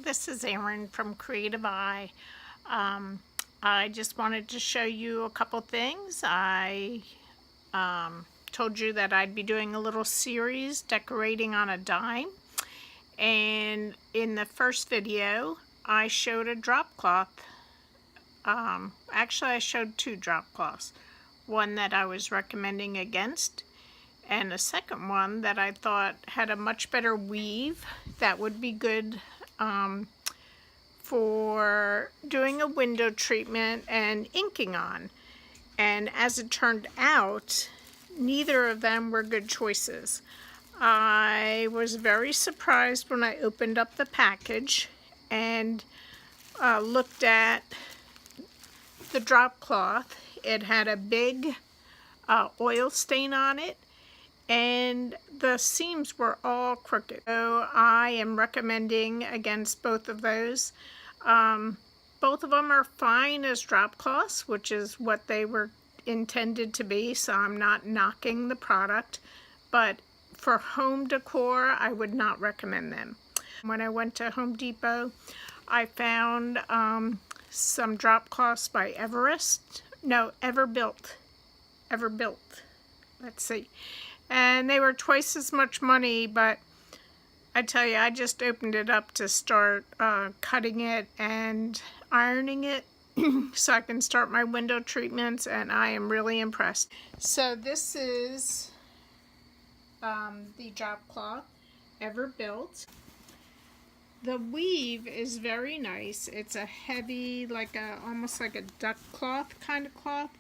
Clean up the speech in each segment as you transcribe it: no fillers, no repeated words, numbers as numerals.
this is Erin from Creative Eye. I just wanted to show you a couple things. I told you that I'd be doing a little series decorating on a dime, and in the first video I showed a drop cloth. Actually I showed two drop cloths. One that I was recommending against, and a second one that I thought had a much better weave that would be good for doing a window treatment and inking on. And as it turned out, neither of them were good choices. I was very surprised when I opened up the package and looked at the drop cloth. It had a big oil stain on it, and the seams were all crooked. So I am recommending against both of those. Both of them are fine as drop cloths, which is what they were intended to be, so I'm not knocking the product, but for home decor I would not recommend them. When I went to Home Depot, I found some drop cloths by Everbuilt, let's see, and they were twice as much money, but I tell you, I just opened it up to start cutting it and ironing it so I can start my window treatments, and I am really impressed. So this is the drop cloth, Everbuilt. The weave is very nice. It's a heavy, almost like a duck cloth kind of cloth,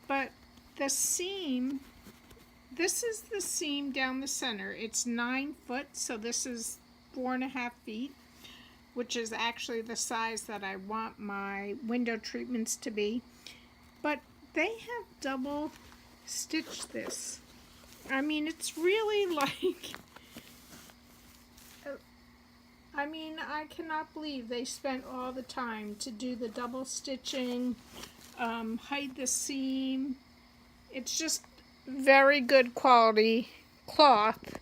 but the seam, this is the seam down the center. It's 9 foot, so this is 4.5 feet, which is actually the size that I want my window treatments to be. But they have double stitched this. I mean, it's really like, I cannot believe they spent all the time to do the double stitching, hide the seam. It's just very good quality cloth.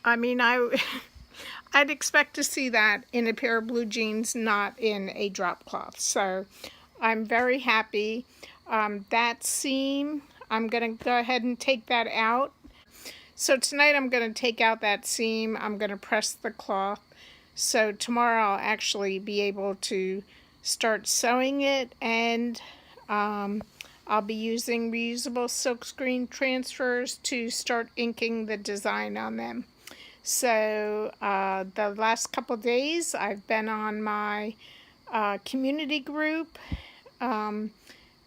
I mean, I'd expect to see that in a pair of blue jeans, not in a drop cloth. So I'm very happy. That seam, I'm going to go ahead and take that out. So tonight I'm going to take out that seam. I'm going to press the cloth. So tomorrow I'll actually be able to start sewing it, and I'll be using reusable silkscreen transfers to start inking the design on them. So the last couple days I've been on my community group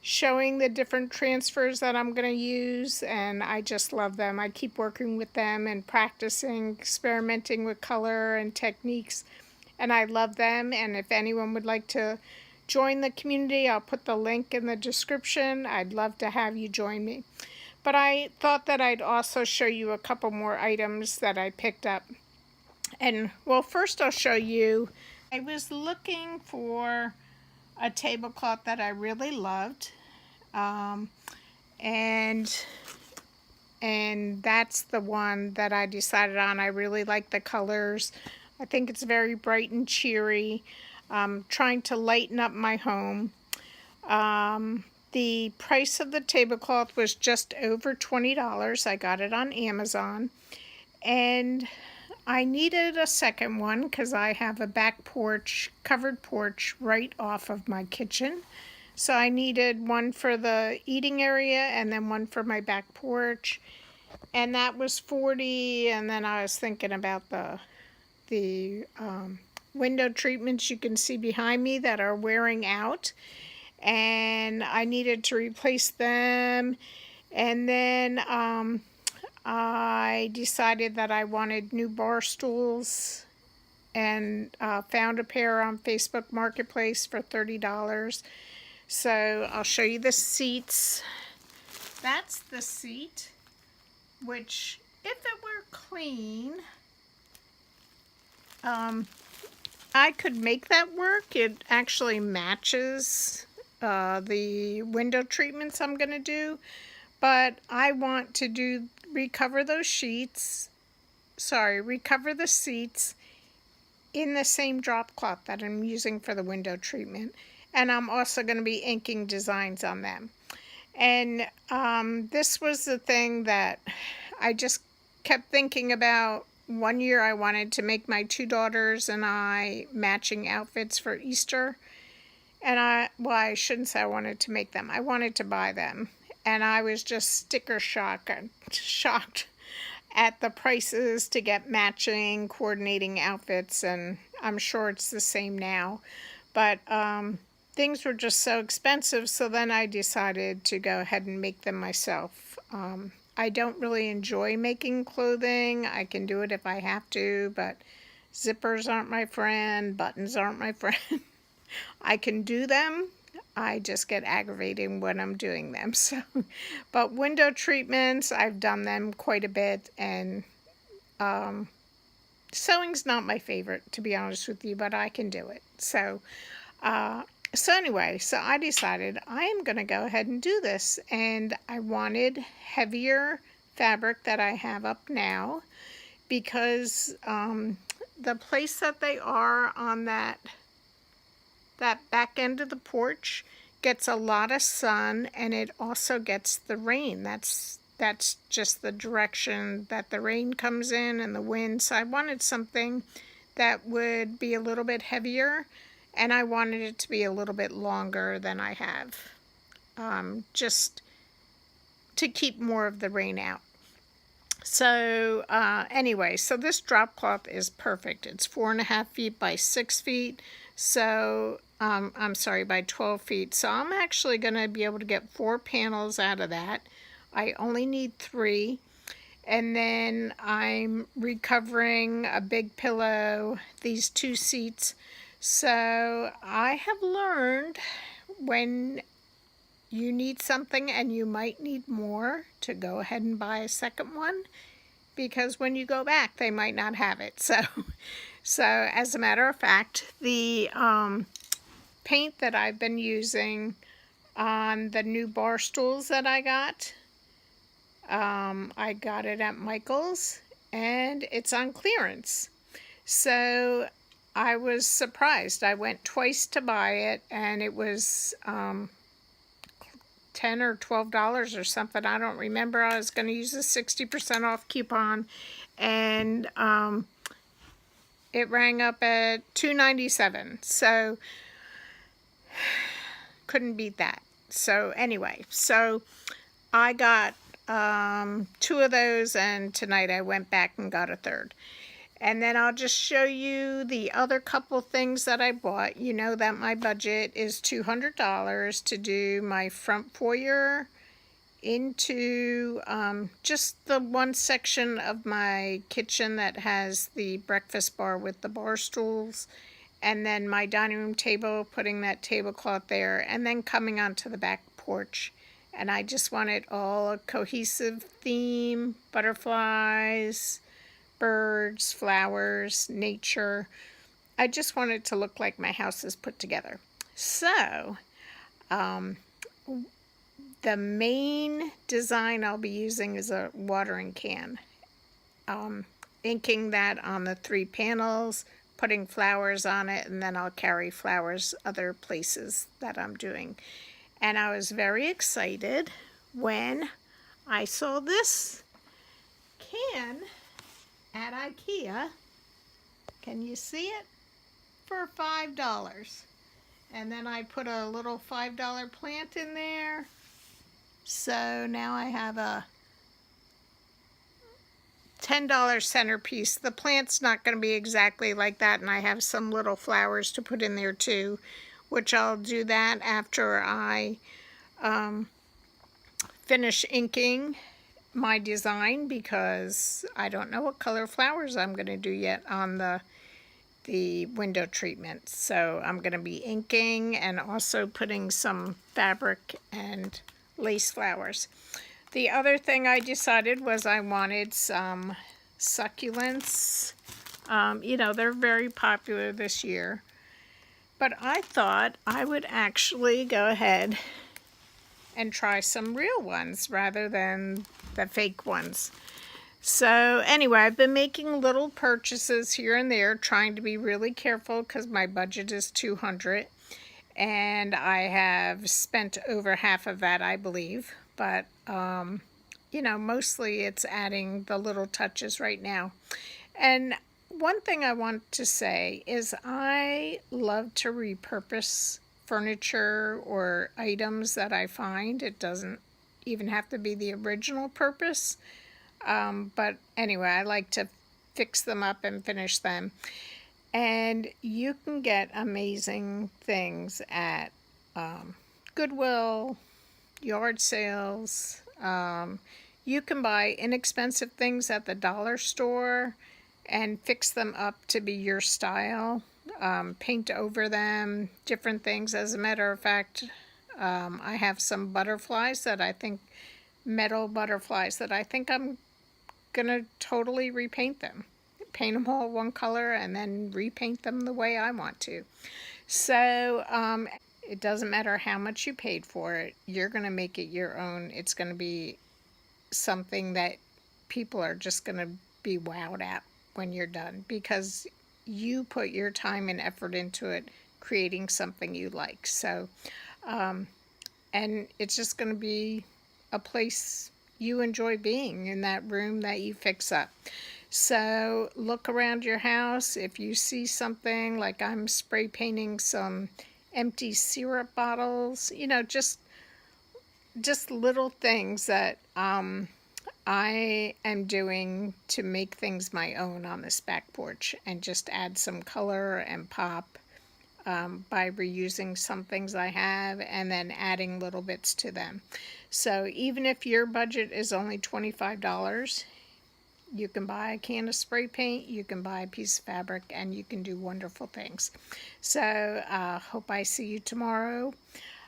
showing the different transfers that I'm going to use, and I just love them. I keep working with them and practicing, experimenting with color and techniques, and I love them. And if anyone would like to join the community, I'll put the link in the description. I'd love to have you join me. But I thought that I'd also show you a couple more items that I picked up. And well, first I'll show you, I was looking for a tablecloth that I really loved, and that's the one that I decided on. I really like the colors. I think it's very bright and cheery. Trying to lighten up my home. The price of the tablecloth was just over $20. I got it on Amazon, and I needed a second one because I have a back porch, covered porch right off of my kitchen. So I needed one for the eating area and then one for my back porch. And that was $40. And then I was thinking about the window treatments you can see behind me that are wearing out. And I needed to replace them. And then I decided that I wanted new bar stools, and found a pair on Facebook Marketplace for $30. So I'll show you the seats. That's the seat, which if it were clean, I could make that work. It actually matches the window treatments I'm going to do, but I want to recover the seats in the same drop cloth that I'm using for the window treatment. And I'm also going to be inking designs on them. And this was the thing that I just kept thinking about. One year I wanted to make my two daughters and I matching outfits for Easter. And I shouldn't say I wanted to make them. I wanted to buy them. And I was just sticker shocked at the prices to get matching, coordinating outfits. And I'm sure it's the same now. But things were just so expensive. So then I decided to go ahead and make them myself. I don't really enjoy making clothing. I can do it if I have to, but zippers aren't my friend. Buttons aren't my friend. I can do them. I just get aggravated when I'm doing them. So, but window treatments, I've done them quite a bit, and sewing's not my favorite, to be honest with you, but I can do it. So anyway, so I decided I am going to go ahead and do this, and I wanted heavier fabric that I have up now, because the place that they are on that back end of the porch gets a lot of sun, and it also gets the rain. That's just the direction that the rain comes in and the wind. So I wanted something that would be a little bit heavier, and I wanted it to be a little bit longer than I have, just to keep more of the rain out. So anyway, so this drop cloth is perfect. It's 4.5 feet by 6 feet. So I'm sorry, by 12 feet. So I'm actually going to be able to get 4 panels out of that. I only need 3. And then I'm recovering a big pillow, these 2 seats. So I have learned when you need something and you might need more, to go ahead and buy a second one, because when you go back they might not have it. So as a matter of fact, the paint that I've been using on the new bar stools that I got it at Michael's, and it's on clearance. So I was surprised. I went twice to buy it, and it was $10 or $12 or something. I don't remember. I was going to use a 60% off coupon, and it rang up at $2.97. So couldn't beat that. So anyway, so I got 2 of those, and tonight I went back and got a third. And then I'll just show you the other couple things that I bought. You know that my budget is $200 to do my front foyer into just the one section of my kitchen that has the breakfast bar with the bar stools, and then my dining room table, putting that tablecloth there, and then coming onto the back porch. And I just wanted all a cohesive theme: butterflies, birds, flowers, nature. I just want it to look like my house is put together. So, the main design I'll be using is a watering can. Inking that on the 3 panels, putting flowers on it, and then I'll carry flowers other places that I'm doing. And I was very excited when I saw this can at IKEA. Can you see it? For $5. And then I put a little $5 plant in there. So now I have a $10 centerpiece. The plant's not going to be exactly like that, and I have some little flowers to put in there too, which I'll do that after I finish inking my design, because I don't know what color flowers I'm going to do yet on the window treatment. So I'm going to be inking and also putting some fabric and lace flowers. The other thing I decided was I wanted some succulents. You know, they're very popular this year. But I thought I would actually go ahead and try some real ones rather than the fake ones. So anyway, I've been making little purchases here and there, trying to be really careful because my budget is $200, and I have spent over half of that, I believe. But you know, mostly it's adding the little touches right now. And one thing I want to say is I love to repurpose furniture or items that I find. It doesn't even have to be the original purpose. But anyway, I like to fix them up and finish them. And you can get amazing things at Goodwill, yard sales. You can buy inexpensive things at the dollar store and fix them up to be your style. Paint over them, different things. As a matter of fact, I have some butterflies that I think, metal butterflies, that I think I'm gonna totally repaint them. Paint them all one color and then repaint them the way I want to. So it doesn't matter how much you paid for it, you're gonna make it your own. It's gonna be something that people are just gonna be wowed at when you're done, because you put your time and effort into it, creating something you like. So and it's just gonna be a place you enjoy being, in that room that you fix up. So look around your house. If you see something, like I'm spray painting some empty syrup bottles, you know, just little things that I am doing to make things my own on this back porch, and just add some color and pop by reusing some things I have and then adding little bits to them. So even if your budget is only $25, you can buy a can of spray paint, you can buy a piece of fabric, and you can do wonderful things. So hope I see you tomorrow.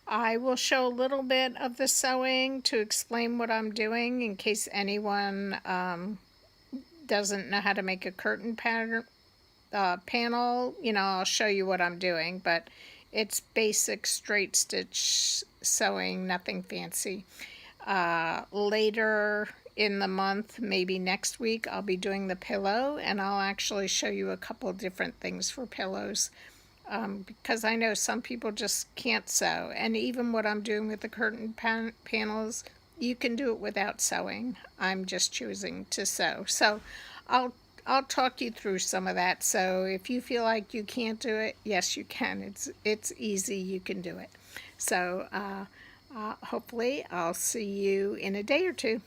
I will show a little bit of the sewing to explain what I'm doing, in case anyone doesn't know how to make a curtain pattern panel. You know, I'll show you what I'm doing, but it's basic straight stitch sewing, nothing fancy. Later in the month, maybe next week, I'll be doing the pillow, and I'll actually show you a couple different things for pillows, because I know some people just can't sew. And even what I'm doing with the curtain panels, you can do it without sewing. I'm just choosing to sew. So I'll talk you through some of that. So if you feel like you can't do it, yes, you can. It's easy. You can do it. So hopefully I'll see you in a day or two.